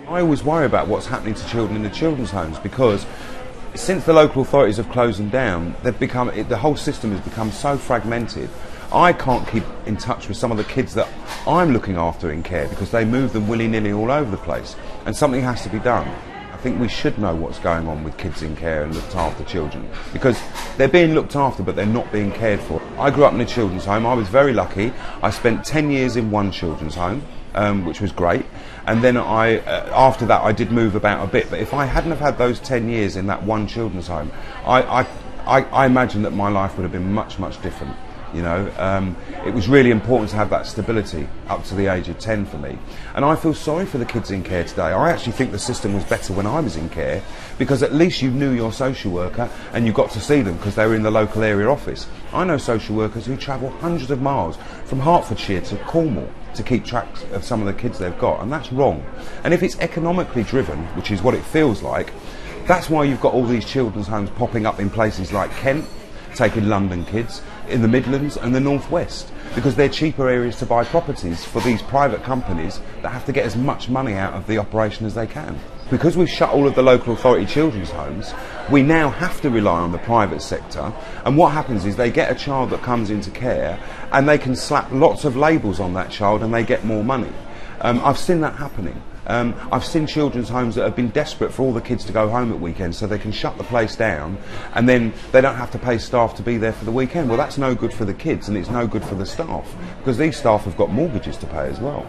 I always worry about what's happening to children in the children's homes, because since the local authorities have closed them down, the whole system has become so fragmented. I can't keep in touch with some of the kids that I'm looking after in care because they move them willy-nilly all over the place, and something has to be done. I think we should know what's going on with kids in care and looked after children, because they're being looked after but they're not being cared for. I grew up in a children's home. I was very lucky. I spent 10 years in one children's home, which was great, and then after that I did move about a bit, but if I hadn't have had those 10 years in that one children's home, I imagine that my life would have been much, much different. You know, it was really important to have that stability up to the age of 10 for me. And I feel sorry for the kids in care today. I actually think the system was better when I was in care, because at least you knew your social worker and you got to see them because they were in the local area office. I know social workers who travel hundreds of miles from Hertfordshire to Cornwall to keep track of some of the kids they've got, and that's wrong. And if it's economically driven, which is what it feels like, that's why you've got all these children's homes popping up in places like Kent, taking London kids, in the Midlands and the North West, because they're cheaper areas to buy properties for these private companies that have to get as much money out of the operation as they can. Because we've shut all of the local authority children's homes, we now have to rely on the private sector, and what happens is they get a child that comes into care and they can slap lots of labels on that child and they get more money. I've seen that happening. I've seen children's homes that have been desperate for all the kids to go home at weekends so they can shut the place down, and then they don't have to pay staff to be there for the weekend. Well, that's no good for the kids and it's no good for the staff, because these staff have got mortgages to pay as well.